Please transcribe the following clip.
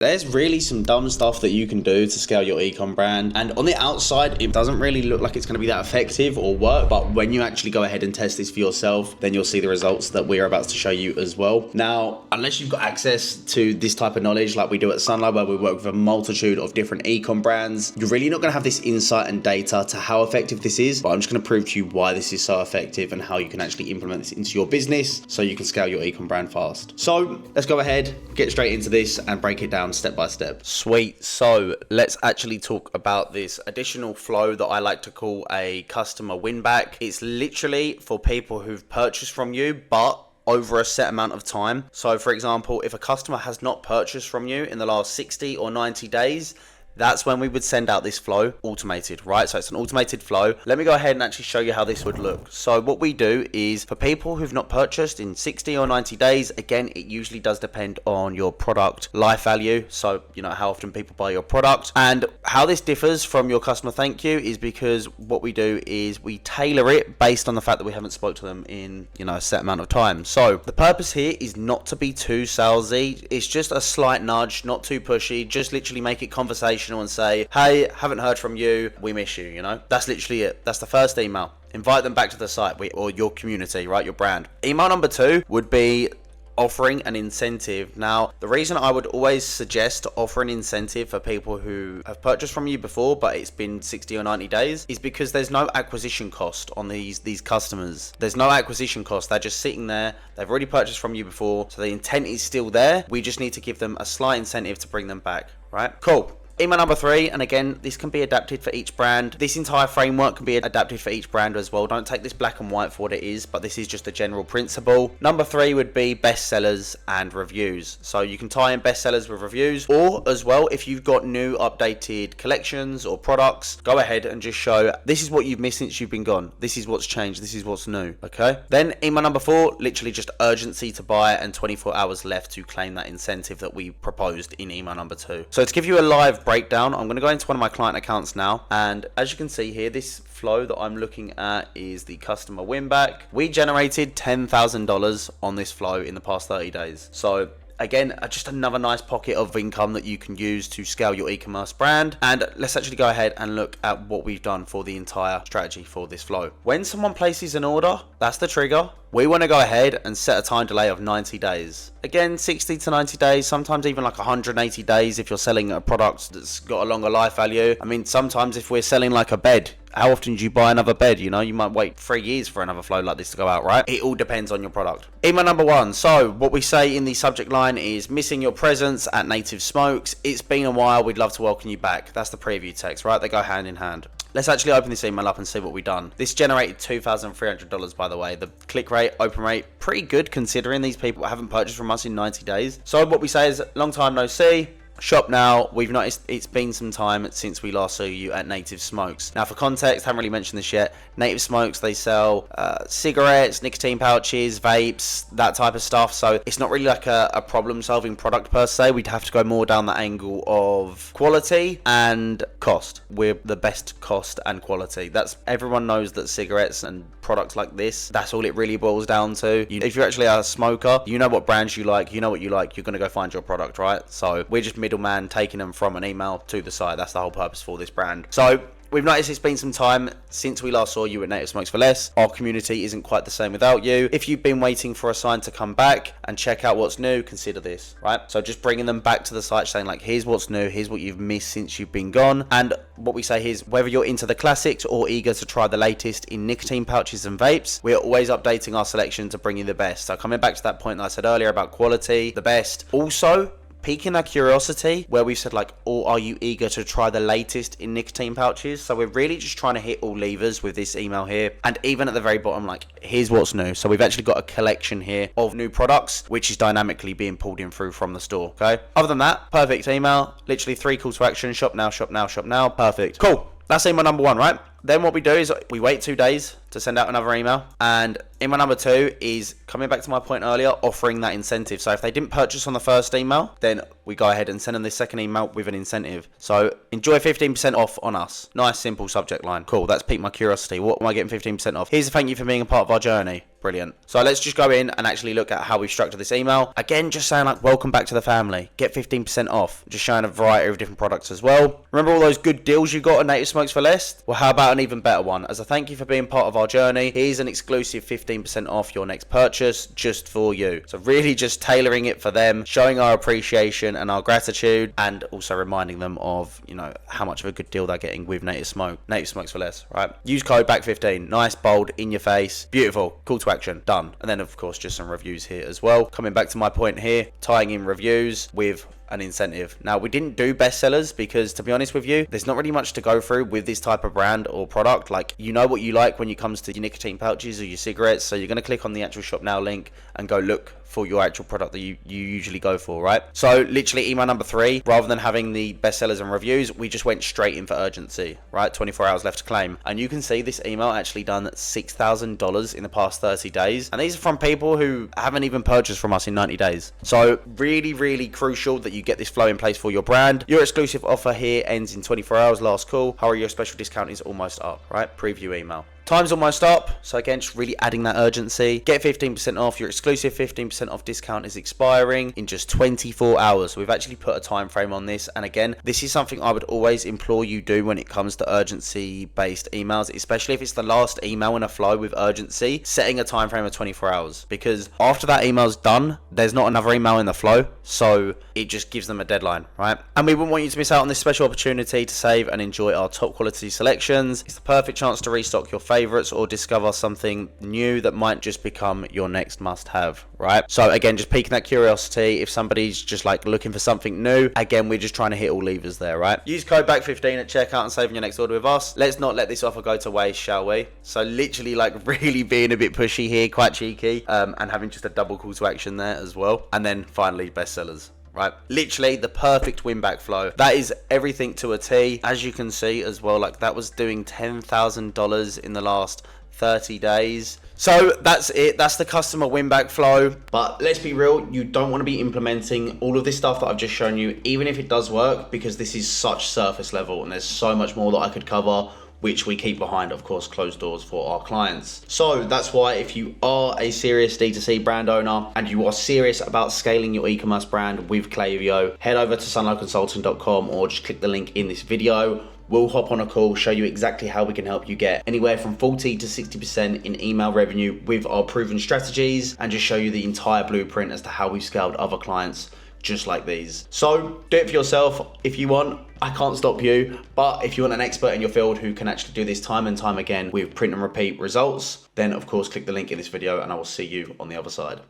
There's really some dumb stuff that you can do to scale your ecom brand, and on the outside it doesn't really look like it's going to be that effective or work, but when you actually go ahead and test this for yourself, then you'll see the results that we are about to show you as well. Now, unless you've got access to this type of knowledge like we do at Sunlo, where we work with a multitude of different ecom brands, you're really not going to have this insight and data to how effective this is, but I'm just going to prove to you why this is so effective and how you can actually implement this into your business so you can scale your ecom brand fast. So let's go ahead, get straight into this and break it down step by step. Sweet. So let's actually talk about this additional flow that I like to call a customer win back. It's literally for people who've purchased from you, but over a set amount of time. So for example, if a customer has not purchased from you in the last 60 or 90 days, that's when we would send out this flow automated, right? So it's an automated flow. Let me go ahead and actually show you how this would look. So what we do is for people who've not purchased in 60 or 90 days, again, it usually does depend on your product life value. So, you know, how often people buy your product, and how this differs from your customer thank you is because what we do is we tailor it based on the fact that we haven't spoke to them in, you know, a set amount of time. So the purpose here is not to be too salesy. It's just a slight nudge, not too pushy, just literally make it conversational and say, hey, haven't heard from you, we miss you, you know? That's literally it. That's the first email. Invite them back to the site or your community, right? Your brand. Email number 2 would be offering an incentive. Now, the reason I would always suggest to offer an incentive for people who have purchased from you before, but it's been 60 or 90 days, is because there's no acquisition cost on these customers. There's no acquisition cost. They're just sitting there. They've already purchased from you before, so the intent is still there. We just need to give them a slight incentive to bring them back, right? Cool. Email number 3, and again, this can be adapted for each brand. This entire framework can be adapted for each brand as well. Don't take this black and white for what it is, but this is just a general principle. Number 3 would be bestsellers and reviews. So you can tie in bestsellers with reviews, or as well, if you've got new updated collections or products, go ahead and just show this is what you've missed since you've been gone. This is what's changed. This is what's new. Okay. Then email number 4, literally just urgency to buy and 24 hours left to claim that incentive that we proposed in email number 2. So to give you a live breakdown, I'm going to go into one of my client accounts now, and as you can see here, this flow that I'm looking at is the customer win back. We generated $10,000 on this flow in the past 30 days. So again, just another nice pocket of income that you can use to scale your e-commerce brand. And let's actually go ahead and look at what we've done for the entire strategy for this flow. When someone places an order, that's the trigger. We want to go ahead and set a time delay of 90 days. Again, 60 to 90 days, sometimes even like 180 days if you're selling a product that's got a longer life value. I mean, sometimes if we're selling like a bed, how often do you buy another bed? You know, you might wait 3 years for another flow like this to go out, right? It all depends on your product. Email number 1. So what we say in the subject line is missing your presence at Native Smokes. It's been a while. We'd love to welcome you back. That's the preview text, right? They go hand in hand. Let's actually open this email up and see what we've done. This generated $2,300, by the way. The click rate, open rate, pretty good considering these people haven't purchased from us in 90 days. So what we say is, long time no see. Shop now. We've noticed it's been some time since we last saw you at Native Smokes. Now, for context, haven't really mentioned this yet. Native Smokes, they sell cigarettes, nicotine pouches, vapes, that type of stuff. So it's not really like a problem-solving product per se. We'd have to go more down the angle of quality and cost. We're the best cost and quality. That's, everyone knows that cigarettes and products like this, that's all it really boils down to. If you're actually a smoker, you know what brands you like, you know what you like, you're going to go find your product, right? So we're just middleman taking them from an email to the site. That's the whole purpose for this brand. So we've noticed it's been some time since we last saw you at Native Smokes for Less. Our community isn't quite the same without you. If you've been waiting for a sign to come back and check out what's new, consider this, right? So just bringing them back to the site, saying like, here's what's new, here's what you've missed since you've been gone. And what we say is, whether you're into the classics or eager to try the latest in nicotine pouches and vapes, we're always updating our selection to bring you the best. So coming back to that point that I said earlier about quality, the best. Also, piquing our curiosity, where we've said like, or are you eager to try the latest in nicotine pouches? So we're really just trying to hit all levers with this email here. And even at the very bottom, like, here's what's new. So we've actually got a collection here of new products, which is dynamically being pulled in through from the store. Okay. Other than that, perfect email. Literally 3 calls to action. Shop now, shop now, shop now. Perfect. Cool. That's email number 1, right? Then what we do is we wait 2 days to send out another email. And email number 2 is coming back to my point earlier, offering that incentive. So if they didn't purchase on the first email, then we go ahead and send them the second email with an incentive. So enjoy 15% off on us. Nice, simple subject line. Cool, that's piqued my curiosity. What am I getting 15% off? Here's a thank you for being a part of our journey. Brilliant. So let's just go in and actually look at how we structure this email. Again, just saying like, welcome back to the family. Get 15% off. Just showing a variety of different products as well. Remember all those good deals you got on Native Smokes for Less? Well, how about an even better one? As a thank you for being part of our journey, here's an exclusive 15% off your next purchase just for you. So really just tailoring it for them, showing our appreciation and our gratitude, and also reminding them of, you know, how much of a good deal they're getting with Native Smokes for Less, right? Use code BACK15. Nice, bold, in your face. Beautiful. Call to action. Done. And then of course just some reviews here as well. Coming back to my point here, tying in reviews with an incentive. Now, we didn't do bestsellers because, to be honest with you, there's not really much to go through with this type of brand or product. Like, you know what you like when it comes to your nicotine pouches or your cigarettes, so you're going to click on the actual shop now link and go look for your actual product that you usually go for, right? So literally email number 3, rather than having the bestsellers and reviews, we just went straight in for urgency, right? 24 hours left to claim. And you can see this email actually done $6,000 in the past 30 days. And these are from people who haven't even purchased from us in 90 days. So really, really crucial that you get this flow in place for your brand. Your exclusive offer here ends in 24 hours, last call. Hurry, your special discount is almost up, right? Preview email. Time's almost up, so again, just really adding that urgency. Get 15% off. Your exclusive 15% off discount is expiring in just 24 hours. So we've actually put a time frame on this, and again, this is something I would always implore you do when it comes to urgency-based emails, especially if it's the last email in a flow with urgency, setting a time frame of 24 hours. Because after that email's done, there's not another email in the flow, so it just gives them a deadline, right? And we wouldn't want you to miss out on this special opportunity to save and enjoy our top quality selections. It's the perfect chance to restock your favorites or discover something new that might just become your next must-have, right? So again, just piquing that curiosity. If somebody's just like looking for something new, again, we're just trying to hit all levers there, right? Use code BACK15 at checkout and save your next order with us. Let's not let this offer go to waste, shall we? So literally like really being a bit pushy here, quite cheeky, and having just a double call to action there as well. And then finally, bestsellers. Right, literally the perfect win back flow. That is everything to a T. As you can see as well, like that was doing $10,000 in the last 30 days. So that's it. That's the customer win back flow. But let's be real, you don't want to be implementing all of this stuff that I've just shown you, even if it does work, because this is such surface level and there's so much more that I could cover, which we keep behind, of course, closed doors for our clients. So that's why if you are a serious D2C brand owner and you are serious about scaling your e-commerce brand with Klaviyo, head over to sunloconsulting.com or just click the link in this video. We'll hop on a call, show you exactly how we can help you get anywhere from 40 to 60% in email revenue with our proven strategies, and just show you the entire blueprint as to how we've scaled other clients just like these. So do it for yourself if you want. I can't stop you, but if you want an expert in your field who can actually do this time and time again with print and repeat results, then of course click the link in this video and I will see you on the other side.